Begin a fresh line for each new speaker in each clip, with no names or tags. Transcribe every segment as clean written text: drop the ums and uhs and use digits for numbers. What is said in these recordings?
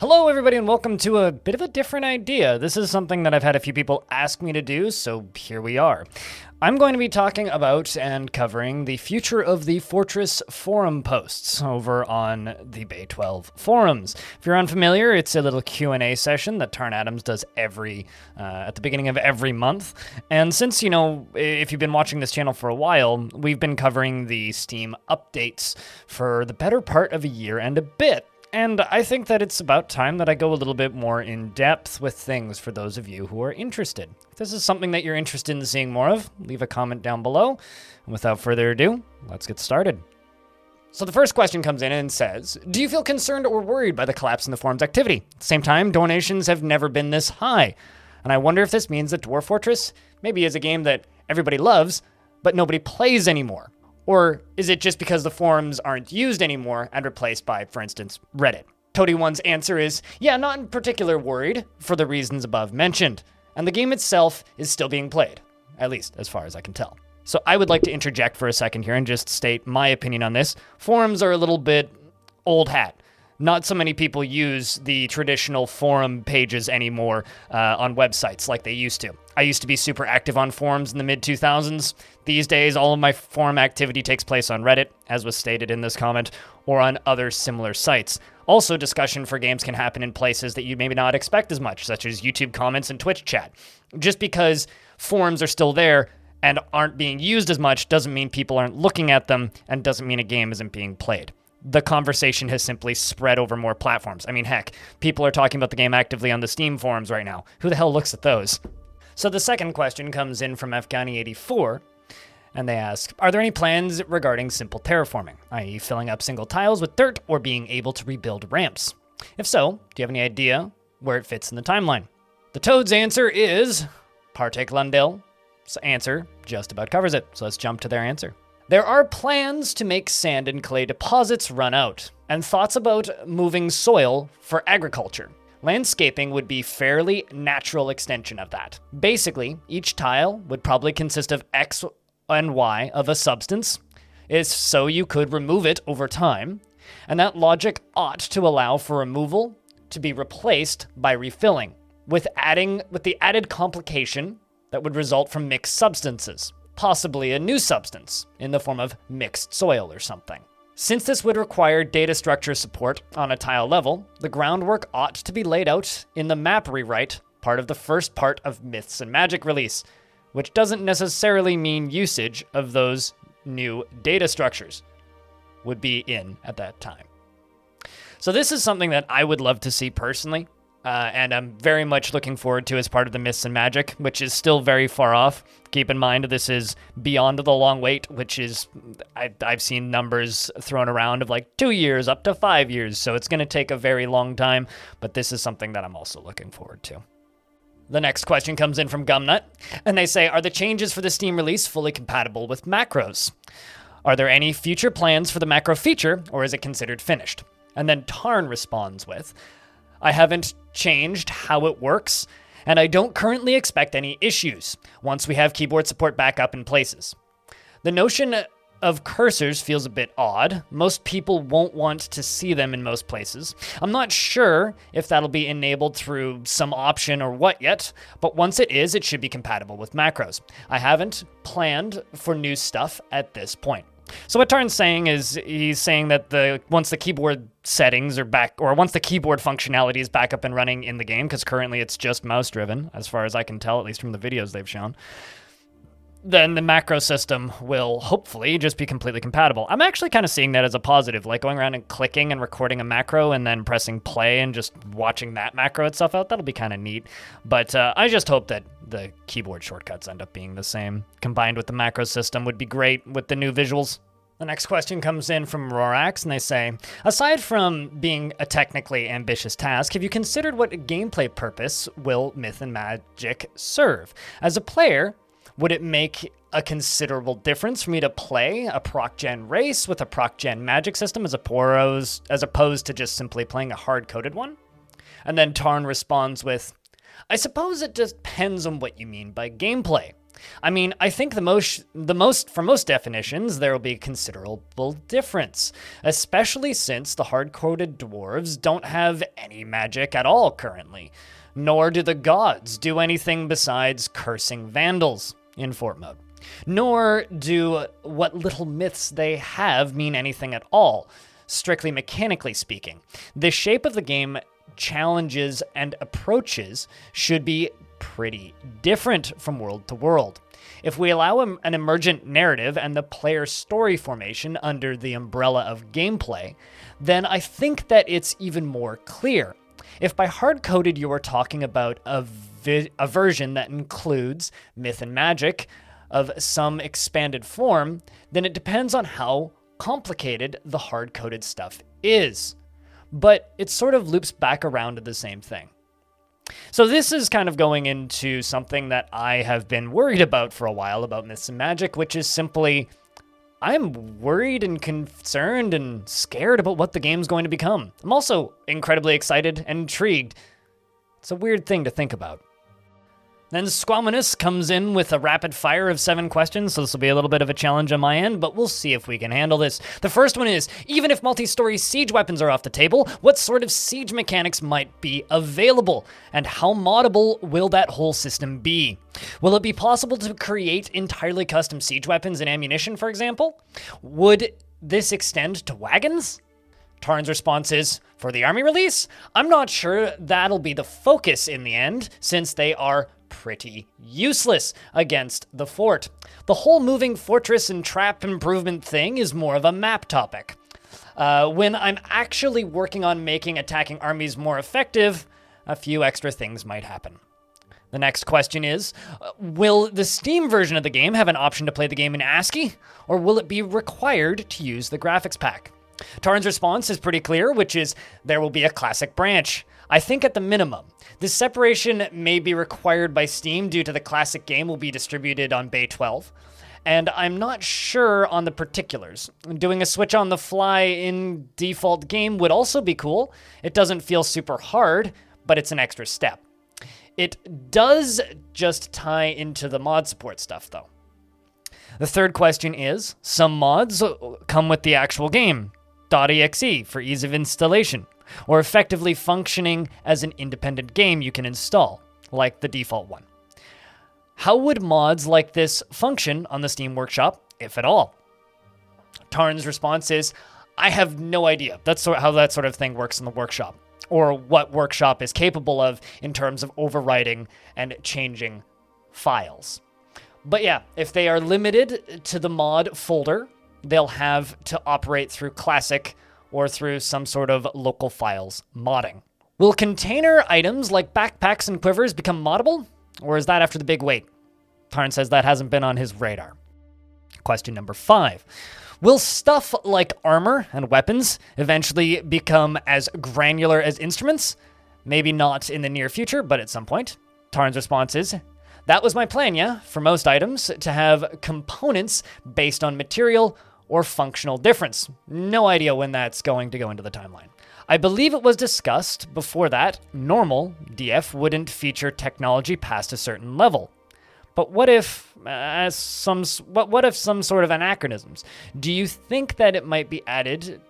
Hello everybody and welcome to a bit of a different idea. This is something that I've had a few people ask me to do, so here we are. I'm going to be talking about and covering the future of the Fortress forum posts over on the Bay 12 forums. If you're unfamiliar, it's a little Q&A session that Tarn Adams does at the beginning of every month. And since, if you've been watching this channel for a while, we've been covering the Steam updates for the better part of a year and a bit. And I think that it's about time that I go a little bit more in depth with things for those of you who are interested. If this is something that you're interested in seeing more of, leave a comment down below. And without further ado, let's get started. So the first question comes in and says, do you feel concerned or worried by the collapse in the forum's activity? At the same time, donations have never been this high. And I wonder if this means that Dwarf Fortress maybe is a game that everybody loves, but nobody plays anymore. Or is it just because the forums aren't used anymore and replaced by, for instance, Reddit? Toady1's answer is, yeah, not in particular worried for the reasons above mentioned. And the game itself is still being played, at least as far as I can tell. So I would like to interject for a second here and just state my opinion on this. Forums are a little bit old hat. Not so many people use the traditional forum pages anymore on websites like they used to. I used to be super active on forums in the mid-2000s. These days, all of my forum activity takes place on Reddit, as was stated in this comment, or on other similar sites. Also, discussion for games can happen in places that you maybe not expect as much, such as YouTube comments and Twitch chat. Just because forums are still there and aren't being used as much doesn't mean people aren't looking at them and doesn't mean a game isn't being played. The conversation has simply spread over more platforms. I mean, heck, people are talking about the game actively on the Steam forums right now. Who the hell looks at those? So the second question comes in from Afghani84, and they ask, are there any plans regarding simple terraforming, i.e. filling up single tiles with dirt or being able to rebuild ramps? If so, do you have any idea where it fits in the timeline? The Toad's answer is, Partek Lundell's answer just about covers it, so let's jump to their answer. There are plans to make sand and clay deposits run out, and thoughts about moving soil for agriculture. Landscaping would be fairly natural extension of that. Basically, each tile would probably consist of X and Y of a substance, so you could remove it over time, and that logic ought to allow for removal to be replaced by refilling, with the added complication that would result from mixed substances. Possibly a new substance in the form of mixed soil or something. Since this would require data structure support on a tile level, the groundwork ought to be laid out in the map rewrite, part of the first part of Myths&Magic release, which doesn't necessarily mean usage of those new data structures would be in at that time. So this is something that I would love to see personally. And I'm very much looking forward to as part of the Myths&Magic, which is still very far off. Keep in mind, this is beyond the long wait, which is, I've seen numbers thrown around of like 2 years up to 5 years, so it's going to take a very long time, but this is something that I'm also looking forward to. The next question comes in from Gumnut, and they say, are the changes for the Steam release fully compatible with macros? Are there any future plans for the macro feature, or is it considered finished? And then Tarn responds with, I haven't changed how it works, and I don't currently expect any issues once we have keyboard support back up in places. The notion of cursors feels a bit odd. Most people won't want to see them in most places. I'm not sure if that'll be enabled through some option or what yet, but once it is, it should be compatible with macros. I haven't planned for new stuff at this point. So what Tarn's saying is, he's saying that once the keyboard settings are back, or once the keyboard functionality is back up and running in the game, because currently it's just mouse-driven, as far as I can tell, at least from the videos they've shown, then the macro system will hopefully just be completely compatible. I'm actually kind of seeing that as a positive, like going around and clicking and recording a macro and then pressing play and just watching that macro itself out. That'll be kind of neat. But I just hope that the keyboard shortcuts end up being the same. Combined with the macro system would be great with the new visuals. The next question comes in from Rorax, and they say, aside from being a technically ambitious task, have you considered what gameplay purpose will Myth&Magic serve? As a player, would it make a considerable difference for me to play a proc-gen race with a proc-gen magic system as opposed to just simply playing a hard-coded one? And then Tarn responds with, I suppose it depends on what you mean by gameplay. I mean, I think for most definitions, there will be a considerable difference, especially since the hard-coded dwarves don't have any magic at all currently, nor do the gods do anything besides cursing vandals in fort mode, nor do what little myths they have mean anything at all, strictly mechanically speaking. The shape of the game challenges and approaches should be pretty different from world to world. If we allow an emergent narrative and the player's story formation under the umbrella of gameplay, then I think that it's even more clear. If by hard-coded you are talking about a version that includes myth and magic of some expanded form, then it depends on how complicated the hard-coded stuff is. But it sort of loops back around to the same thing. So this is kind of going into something that I have been worried about for a while about Myths and Magic, which is simply, I'm worried and concerned and scared about what the game's going to become. I'm also incredibly excited and intrigued. It's a weird thing to think about. Then Squaminus comes in with a rapid fire of 7 questions, so this will be a little bit of a challenge on my end, but we'll see if we can handle this. The first one is, even if multi-story siege weapons are off the table, what sort of siege mechanics might be available? And how moddable will that whole system be? Will it be possible to create entirely custom siege weapons and ammunition, for example? Would this extend to wagons? Tarn's response is, for the army release, I'm not sure that'll be the focus in the end, since they are pretty useless against the fort. The whole moving fortress and trap improvement thing is more of a map topic. When I'm actually working on making attacking armies more effective, a few extra things might happen. The next question is, will the Steam version of the game have an option to play the game in ASCII, or will it be required to use the graphics pack? Tarn's response is pretty clear, which is there will be a classic branch. I think at the minimum, this separation may be required by Steam due to the classic game will be distributed on Bay 12, and I'm not sure on the particulars. Doing a switch on the fly in default game would also be cool. It doesn't feel super hard, but it's an extra step. It does just tie into the mod support stuff, though. The third question is, some mods come with the actual game, .exe for ease of installation, or effectively functioning as an independent game you can install, like the default one. How would mods like this function on the Steam Workshop, if at all? Tarn's response is, I have no idea. That's how that sort of thing works in the Workshop, or what Workshop is capable of in terms of overwriting and changing files. But yeah, if they are limited to the mod folder, they'll have to operate through Classic or through some sort of local files modding. Will container items like backpacks and quivers become moddable? Or is that after the big wait? Tarn says that hasn't been on his radar. Question number 5. Will stuff like armor and weapons eventually become as granular as instruments? Maybe not in the near future, but at some point. Tarn's response is, that was my plan, yeah, for most items, to have components based on material or functional difference. No idea when that's going to go into the timeline. I believe it was discussed before that normal DF wouldn't feature technology past a certain level. But what if some sort of anachronisms? Do you think that it might be added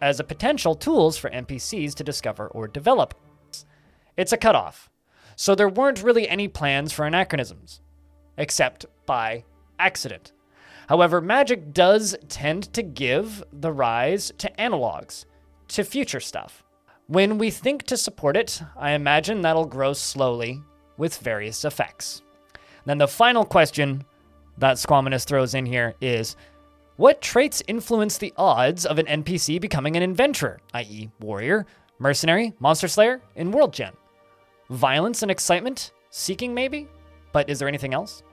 as a potential tools for NPCs to discover or develop? It's a cutoff. So there weren't really any plans for anachronisms, except by accident. However, Magic does tend to give the rise to analogs, to future stuff. When we think to support it, I imagine that'll grow slowly with various effects. Then the final question that Squaminus throws in here is, what traits influence the odds of an NPC becoming an adventurer, i.e. warrior, mercenary, monster slayer, in World Gen? Violence and excitement? Seeking maybe? But is there anything else?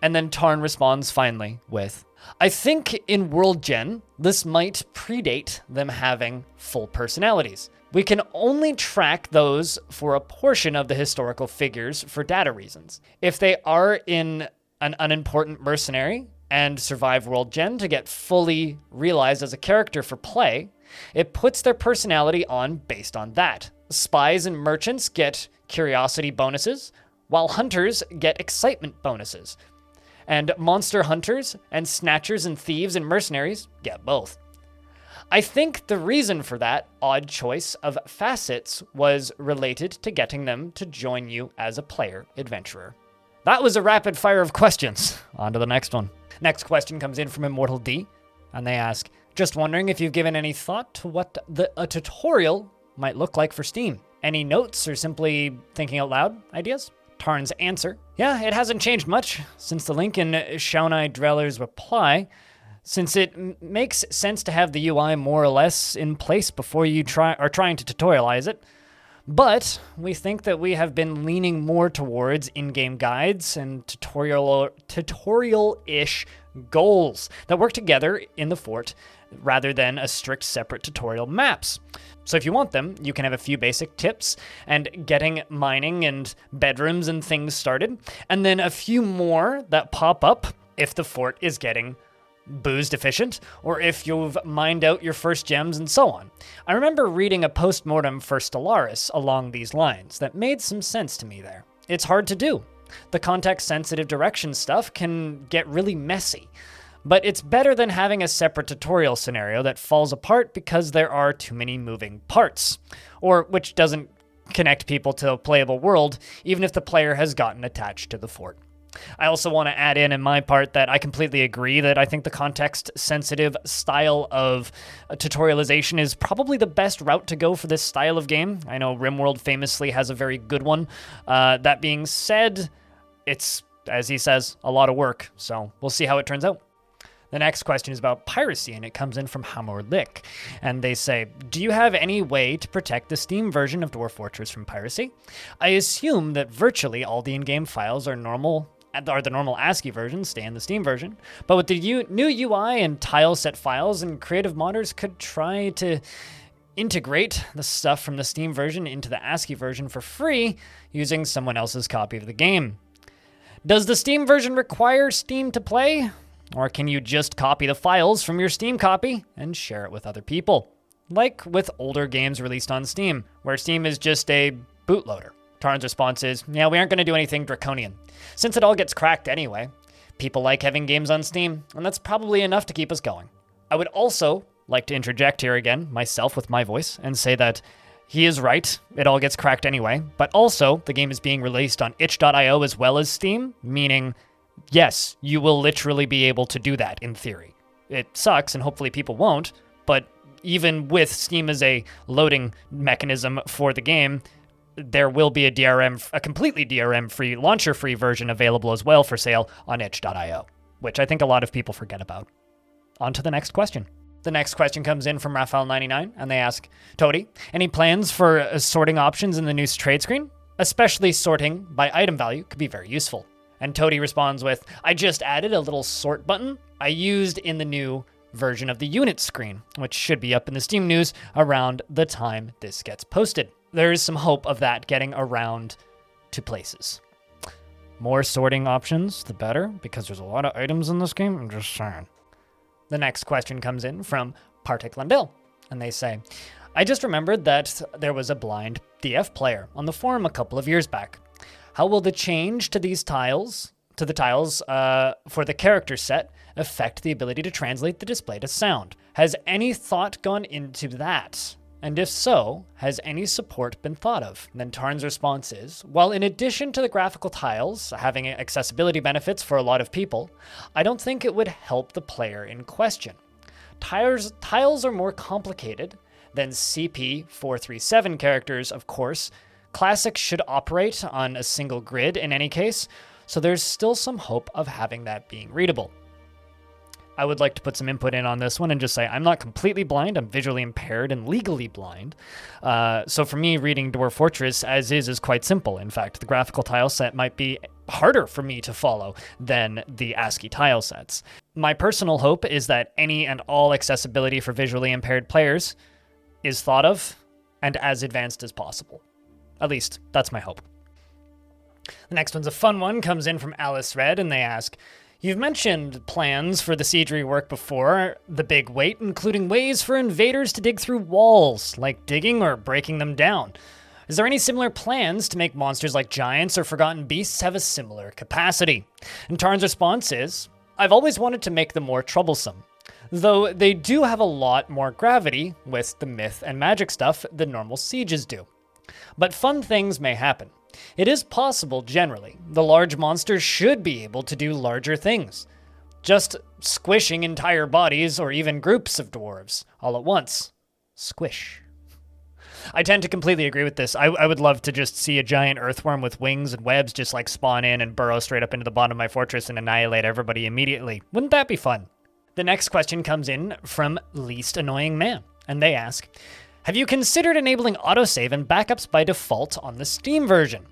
And then Tarn responds finally with, I think in World Gen, this might predate them having full personalities. We can only track those for a portion of the historical figures for data reasons. If they are in an unimportant mercenary and survive World Gen to get fully realized as a character for play, it puts their personality on based on that. Spies and merchants get curiosity bonuses, while hunters get excitement bonuses. And monster hunters and snatchers and thieves and mercenaries get both. I think the reason for that odd choice of facets was related to getting them to join you as a player adventurer. That was a rapid fire of questions. On to the next one. Next question comes in from Immortal D, and they ask, just wondering if you've given any thought to what a tutorial might look like for Steam. Any notes or simply thinking out loud ideas? Tarn's answer, yeah, it hasn't changed much since the link in Shaunai Dreller's reply, since it makes sense to have the UI more or less in place before you are trying to tutorialize it. But we think that we have been leaning more towards in-game guides and tutorial-ish goals that work together in the fort rather than a strict separate tutorial maps. So if you want them, you can have a few basic tips and getting mining and bedrooms and things started, and then a few more that pop up if the fort is getting booze deficient, or if you've mined out your first gems and so on. I remember reading a post-mortem for Stellaris along these lines that made some sense to me there. It's hard to do. The context-sensitive direction stuff can get really messy, but it's better than having a separate tutorial scenario that falls apart because there are too many moving parts, or which doesn't connect people to a playable world, even if the player has gotten attached to the fort. I also want to add in my part that I completely agree that I think the context-sensitive style of tutorialization is probably the best route to go for this style of game. I know RimWorld famously has a very good one. That being said, it's, as he says, a lot of work, so we'll see how it turns out. The next question is about piracy, and it comes in from Hamor Lick. And they say, do you have any way to protect the Steam version of Dwarf Fortress from piracy? I assume that virtually all the in-game files are the normal ASCII version, stay in the Steam version. But with the new UI and tile set files, and creative modders could try to integrate the stuff from the Steam version into the ASCII version for free using someone else's copy of the game. Does the Steam version require Steam to play? Or can you just copy the files from your Steam copy and share it with other people? Like with older games released on Steam, where Steam is just a bootloader. Tarn's response is, yeah, we aren't going to do anything draconian, since it all gets cracked anyway. People like having games on Steam, and that's probably enough to keep us going. I would also like to interject here again, myself with my voice, and say that he is right, it all gets cracked anyway, but also the game is being released on itch.io as well as Steam, meaning, yes, you will literally be able to do that in theory. It sucks, and hopefully people won't, but even with Steam as a loading mechanism for the game, there will be a completely DRM-free, launcher-free version available as well for sale on itch.io, which I think a lot of people forget about. On to the next question. The next question comes in from Raphael99, and they ask, Toady, any plans for sorting options in the new trade screen? Especially sorting by item value could be very useful. And Toady responds with, I just added a little sort button I used in the new version of the unit screen, which should be up in the Steam news around the time this gets posted. There is some hope of that getting around to places. More sorting options, the better, because there's a lot of items in this game, I'm just saying. The next question comes in from Partek Lundell, and they say, I just remembered that there was a blind DF player on the forum a couple of years back. How will the change to the tiles for the character set affect the ability to translate the display to sound? Has any thought gone into that? And if so, has any support been thought of? And then Tarn's response is, well, in addition to the graphical tiles having accessibility benefits for a lot of people, I don't think it would help the player in question. Tiles are more complicated than CP437 characters, of course. Classic should operate on a single grid in any case, so there's still some hope of having that being readable. I would like to put some input in on this one and just say I'm not completely blind. I'm visually impaired and legally blind. So for me, reading Dwarf Fortress as is quite simple. In fact, the graphical tile set might be harder for me to follow than the ASCII tile sets. My personal hope is that any and all accessibility for visually impaired players is thought of and as advanced as possible. At least, that's my hope. The next one's a fun one, comes in from Alice Red, and they ask, you've mentioned plans for the siege rework before, the big weight, including ways for invaders to dig through walls, like digging or breaking them down. Is there any similar plans to make monsters like giants or forgotten beasts have a similar capacity? And Tarn's response is, I've always wanted to make them more troublesome, though they do have a lot more gravity with the myth and magic stuff than normal sieges do. But fun things may happen. It is possible, generally. The large monsters should be able to do larger things. Just squishing entire bodies or even groups of dwarves all at once. Squish. I tend to completely agree with this. I would love to just see a giant earthworm with wings and webs just like spawn in and burrow straight up into the bottom of my fortress and annihilate everybody immediately. Wouldn't that be fun? The next question comes in from Least Annoying Man, and they ask, have you considered enabling autosave and backups by default on the Steam version?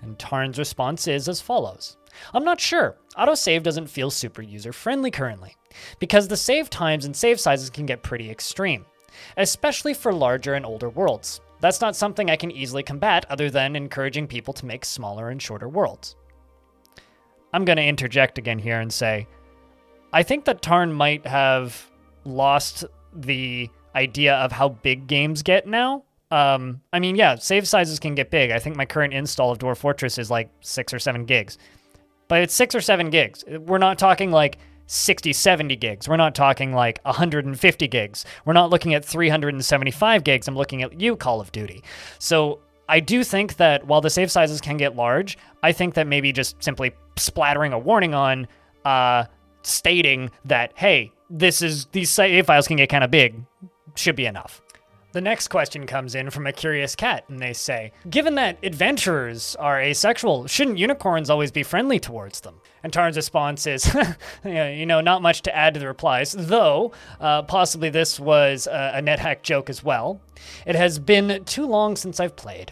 And Tarn's response is as follows. I'm not sure. Autosave doesn't feel super user-friendly currently, because the save times and save sizes can get pretty extreme, especially for larger and older worlds. That's not something I can easily combat other than encouraging people to make smaller and shorter worlds. I'm going to interject again here and say, I think that Tarn might have lost the idea of how big games get now. Yeah, save sizes can get big. I think my current install of Dwarf Fortress is like 6 or 7 gigs. But it's 6 or 7 gigs. We're not talking like 60, 70 gigs. We're not talking like 150 gigs. We're not looking at 375 gigs. I'm looking at you, Call of Duty. So I do think that while the save sizes can get large, I think that maybe just simply splattering a warning on stating that, hey, these save files can get kind of big should be enough. The next question comes in from a curious cat, and they say, given that adventurers are asexual, shouldn't unicorns always be friendly towards them? And Tarn's response is, not much to add to the replies, though possibly this was a NetHack joke as well. It has been too long since I've played.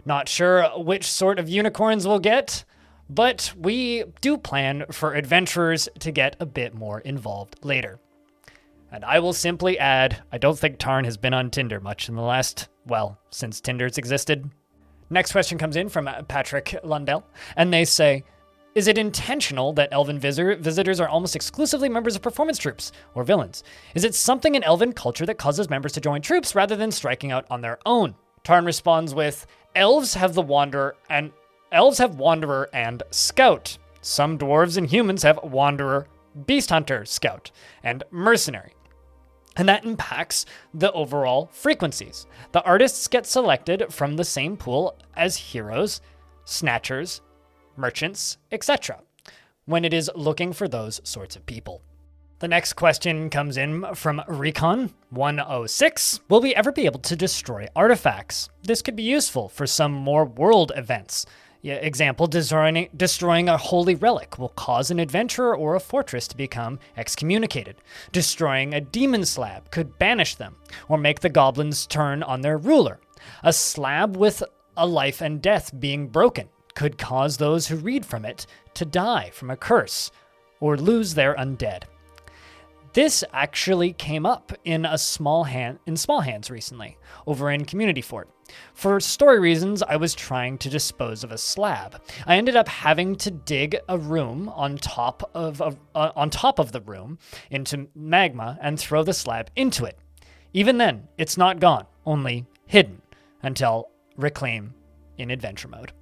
Not sure which sort of unicorns we'll get, but we do plan for adventurers to get a bit more involved later. And I will simply add, I don't think Tarn has been on Tinder much in the last, since Tinder's existed. Next question comes in from Patrick Lundell, and they say, is it intentional that Elven visitors are almost exclusively members of performance troops or villains? Is it something in Elven culture that causes members to join troops rather than striking out on their own? Tarn responds with, elves have Wanderer and Scout. Some dwarves and humans have Wanderer, Beast Hunter, Scout, and Mercenary. And that impacts the overall frequencies. The artists get selected from the same pool as heroes, snatchers, merchants, etc., when it is looking for those sorts of people. The next question comes in from Recon 106. Will we ever be able to destroy artifacts? This could be useful for some more world events. Example, destroying a holy relic will cause an adventurer or a fortress to become excommunicated. Destroying a demon slab could banish them, or make the goblins turn on their ruler. A slab with a life and death being broken could cause those who read from it to die from a curse, or lose their undead. This actually came up in Small Hands recently, over in Community Fort. For story reasons, I was trying to dispose of a slab. I ended up having to dig a room on top of the room into magma and throw the slab into it. Even then, it's not gone, only hidden, until reclaim in adventure mode.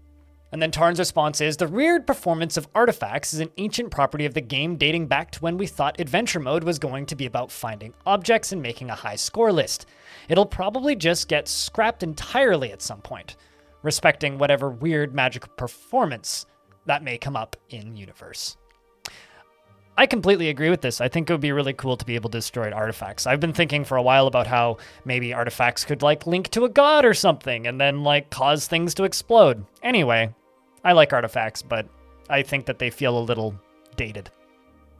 And then Tarn's response is, the weird performance of artifacts is an ancient property of the game dating back to when we thought adventure mode was going to be about finding objects and making a high score list. It'll probably just get scrapped entirely at some point, respecting whatever weird magic performance that may come up in universe. I completely agree with this. I think it would be really cool to be able to destroy artifacts. I've been thinking for a while about how maybe artifacts could link to a god or something and then cause things to explode. Anyway, I like artifacts, but I think that they feel a little dated.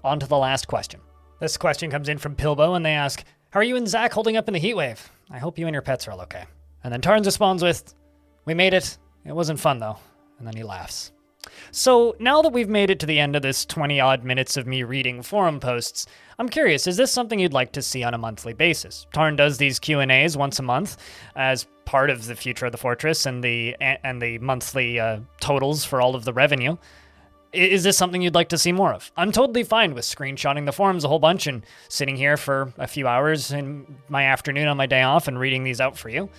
On to the last question. This question comes in from Pilbo, and they ask, how are you and Zach holding up in the heat wave? I hope you and your pets are all okay. And then Tarns responds with, we made it. It wasn't fun, though. And then he laughs. So now that we've made it to the end of this 20-odd minutes of me reading forum posts, I'm curious, is this something you'd like to see on a monthly basis? Tarn does these Q&As once a month as part of the Future of the Fortress and the monthly totals for all of the revenue. Is this something you'd like to see more of? I'm totally fine with screenshotting the forums a whole bunch and sitting here for a few hours in my afternoon on my day off and reading these out for you.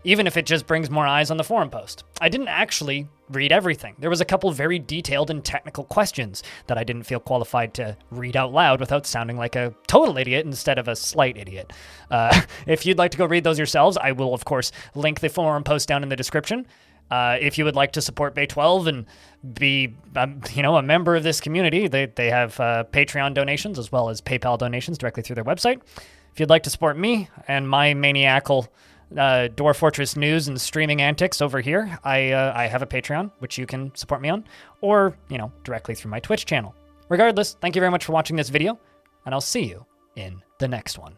even if it just brings more eyes on the forum post. I didn't actually read everything. There was a couple very detailed and technical questions that I didn't feel qualified to read out loud without sounding like a total idiot instead of a slight idiot. If you'd like to go read those yourselves, I will, of course, link the forum post down in the description. If you would like to support Bay 12 and be, a member of this community, they have Patreon donations as well as PayPal donations directly through their website. If you'd like to support me and my maniacal Dwarf Fortress news and streaming antics over here, I have a Patreon, which you can support me on, or, directly through my Twitch channel. Regardless, thank you very much for watching this video, and I'll see you in the next one.